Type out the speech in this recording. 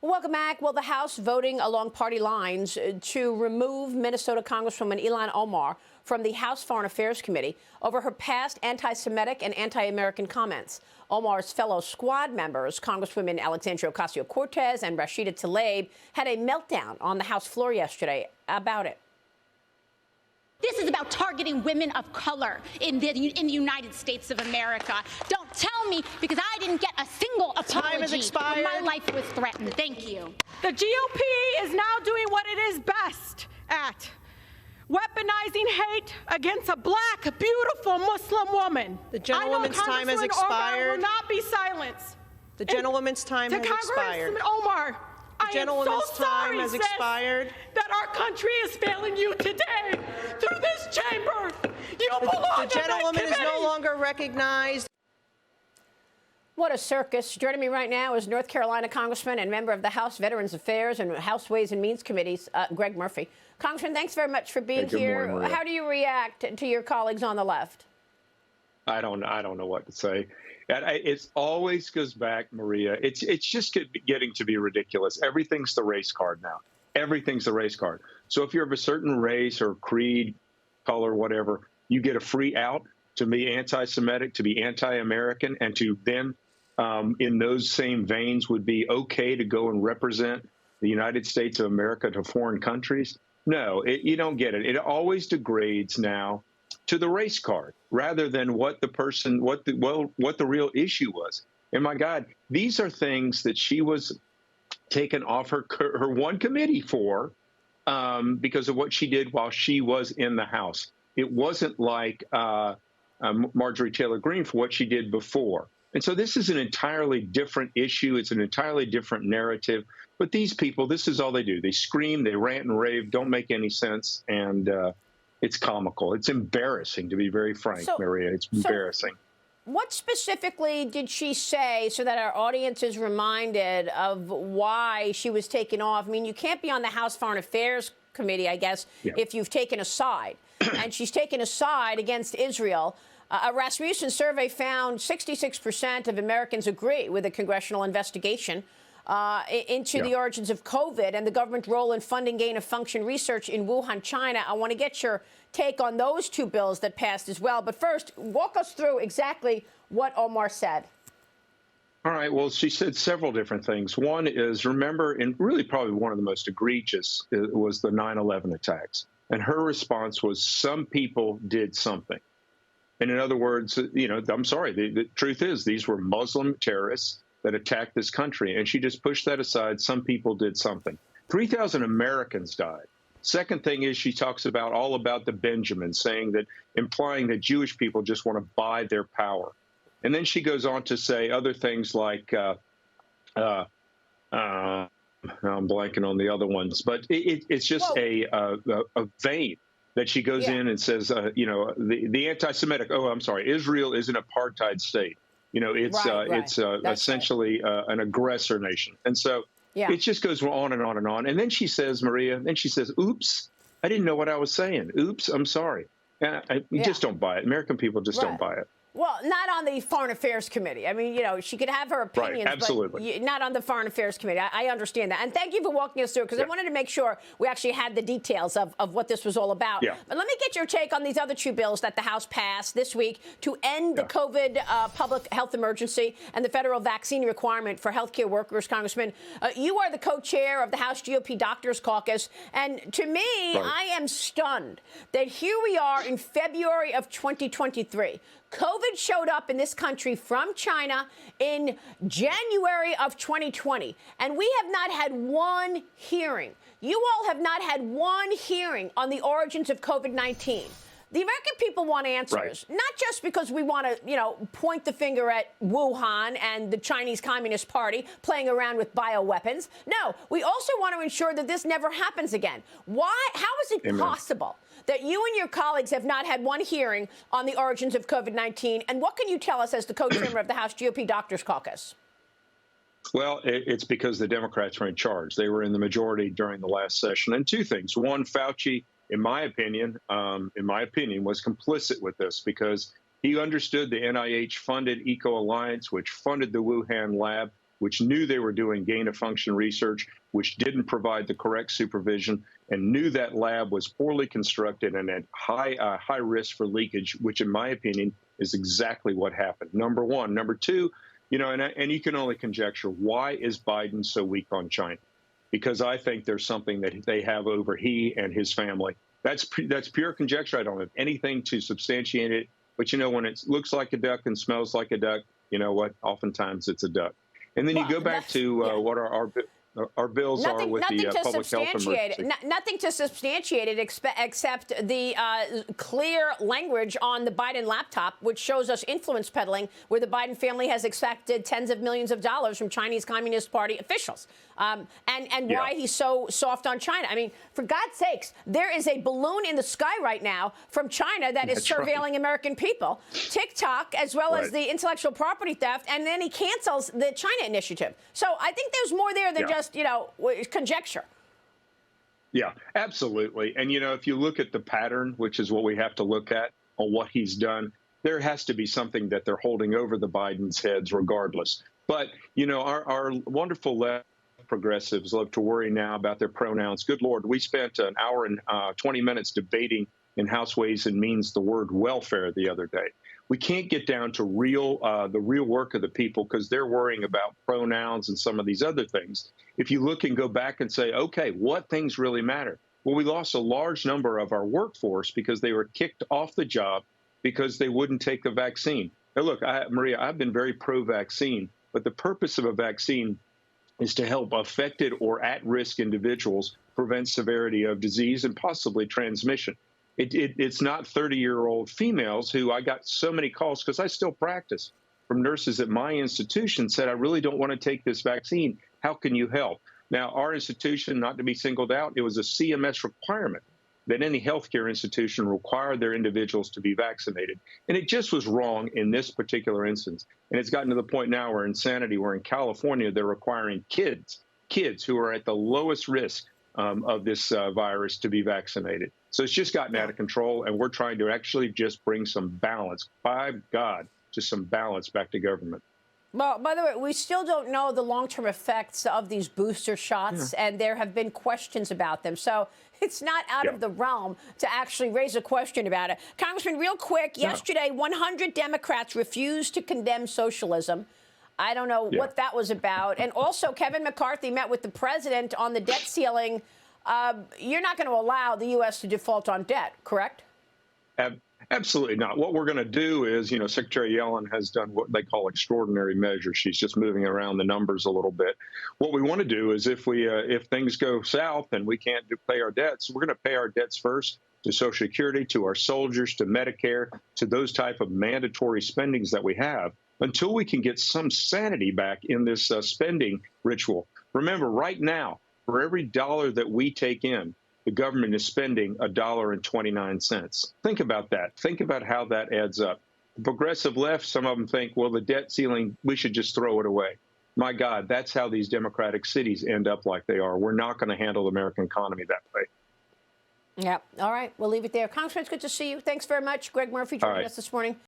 Welcome back. Well, the House voting along party lines to remove Minnesota Congresswoman Ilhan Omar from the House Foreign Affairs Committee over her past anti-Semitic and anti-American comments. Omar's fellow squad members, Congresswomen Alexandria Ocasio-Cortez and Rashida Tlaib, had a meltdown on the House floor yesterday about it. This is about targeting women of color in the United States of America. Don't tell me, because I didn't get a single apology. Time has expired. My life was threatened. Thank you. The GOP is now doing what it is best at, weaponizing hate against a black, beautiful Muslim woman. The gentlewoman's time has expired. Omar will not be silenced. The gentlewoman's time has expired. To Congresswoman Omar, The gentlewoman's time has expired. That our country is failing you today through this chamber. You belong. The gentlewoman is no longer recognized. What a circus. Joining me right now is North Carolina Congressman and member of the House Veterans Affairs and House Ways and Means Committees, Greg Murphy. Congressman, thanks very much for being here. Morning, how do you react to your colleagues on the left? I don't know what to say. It always goes back, Maria. It's just getting to be ridiculous. Everything's the race card now. Everything's the race card. So if you're of a certain race or creed, color, whatever, you get a free out to be anti-Semitic, to be anti-American, and to then, in those same veins, would be okay to go and represent the United States of America to foreign countries. No, you don't get it. It always degrades now to the race card rather than what the real issue was. And my God, these are things that she was taken off her one committee for because of what she did while she was in the House. It wasn't like Marjorie Taylor Greene for what she did before. And so this is an entirely different issue. It's an entirely different narrative. But these people, this is all they do. They scream, they rant and rave, don't make any sense. And it's comical. It's embarrassing, to be very frank, Maria. It's embarrassing. What specifically did she say so that our audience is reminded of why she was taken off? I mean, you can't be on the House Foreign Affairs Committee, I guess, if you've taken a side. And she's taken a side against Israel. A Rasmussen survey found 66% of Americans agree with a congressional investigation into the origins of COVID and the government role in funding gain-of-function research in Wuhan, China. I want to get your take on those two bills that passed as well. But first, walk us through exactly what Omar said. All right. Well, she said several different things. One is, remember, and really probably one of the most egregious was the 9/11 attacks. And her response was, some people did something. And in other words, I'm sorry, the truth is these were Muslim terrorists that attacked this country. And she just pushed that aside. Some people did something. 3,000 Americans died. Second thing is she talks about all about the Benjamins, implying that Jewish people just want to buy their power. And then she goes on to say other things like, I'm blanking on the other ones, but it's just a vein that she goes in and says, the anti-Semitic, Israel is an apartheid state. It's essentially an aggressor nation. And so it just goes on and on and on. And then she says, Maria, oops, I didn't know what I was saying. Oops, I'm sorry. You just don't buy it. American people just don't buy it. Well, not on the Foreign Affairs Committee. I mean, she could have her opinions, but not on the Foreign Affairs Committee. I understand that. And thank you for walking us through, because I wanted to make sure we actually had the details of what this was all about. But let me get your take on these other two bills that the House passed this week to end the COVID public health emergency and the federal vaccine requirement for healthcare workers. Congressman, you are the co-chair of the House GOP Doctors Caucus. And to me, I am stunned that here we are in February of 2023. COVID showed up in this country from China in January of 2020, and we have not had one hearing. You all have not had one hearing on the origins of COVID-19. The American people want answers, not just because we want to, point the finger at Wuhan and the Chinese Communist Party playing around with bioweapons. No, we also want to ensure that this never happens again. Why? How is it possible that you and your colleagues have not had one hearing on the origins of COVID-19? And what can you tell us as the co-chairman of the House GOP Doctors Caucus? Well, it's because the Democrats were in charge. They were in the majority during the last session. And two things. One, Fauci, in my opinion, was complicit with this because he understood the NIH-funded Eco Alliance, which funded the Wuhan lab. which knew they were doing gain-of-function research, which didn't provide the correct supervision, and knew that lab was poorly constructed and at high risk for leakage, which, in my opinion, is exactly what happened. Number one. Number two, and you can only conjecture, why is Biden so weak on China? Because I think there's something that they have over he and his family. That's pure conjecture. I don't have anything to substantiate it. But, when it looks like a duck and smells like a duck, you know what? Oftentimes it's a duck. And then you go back to what our bills are with the public health emergency. Nothing to substantiate it except the clear language on the Biden laptop, which shows us influence peddling, where the Biden family has expected tens of millions of dollars from Chinese Communist Party officials. And why he's so soft on China. I mean, for God's sakes, there is a balloon in the sky right now from China that is surveilling American people, TikTok, as well as the intellectual property theft, and then he cancels the China initiative. So I think there's more there than just, conjecture. Yeah, absolutely. And, if you look at the pattern, which is what we have to look at on what he's done, there has to be something that they're holding over the Bidens' heads regardless. But, our wonderful left progressives love to worry now about their pronouns. Good Lord, we spent an hour and 20 minutes debating in House Ways and Means the word welfare the other day. We can't get down to the real work of the people because they're worrying about pronouns and some of these other things. If you look and go back and say, okay, what things really matter? Well, we lost a large number of our workforce because they were kicked off the job because they wouldn't take the vaccine. Now, look, Maria, I've been very pro-vaccine, but the purpose of a vaccine is to help affected or at-risk individuals prevent severity of disease and possibly transmission. It's not 30-year-old females who I got so many calls because I still practice from nurses at my institution said, I really don't want to take this vaccine. How can you help? Now, our institution, not to be singled out, it was a CMS requirement that any healthcare institution require their individuals to be vaccinated. And it just was wrong in this particular instance. And it's gotten to the point now where insanity, where in California, they're requiring kids who are at the lowest risk of this virus to be vaccinated. So it's just gotten out of control, and we're trying to actually just bring some balance, by God, just some balance back to government. Well, by the way, we still don't know the long-term effects of these booster shots, and there have been questions about them. So it's not out of the realm to actually raise a question about it. Congressman, real quick, yesterday, 100 Democrats refused to condemn socialism. I don't know what that was about. And also, Kevin McCarthy met with the president on the debt ceiling. You're not going to allow the U.S. to default on debt, correct? Absolutely not. What we're going to do is, Secretary Yellen has done what they call extraordinary measures. She's just moving around the numbers a little bit. What we want to do is if things go south and we can't pay our debts, we're going to pay our debts first to Social Security, to our soldiers, to Medicare, to those type of mandatory spendings that we have until we can get some sanity back in this spending ritual. Remember, right now, for every dollar that we take in, the government is spending $1.29. Think about that. Think about how that adds up. The progressive left, some of them think, well, the debt ceiling, we should just throw it away. My God, that's how these democratic cities end up like they are. We're not going to handle the American economy that way. Yeah. All right. We'll leave it there. Congressman, it's good to see you. Thanks very much. Greg Murphy joining us this morning.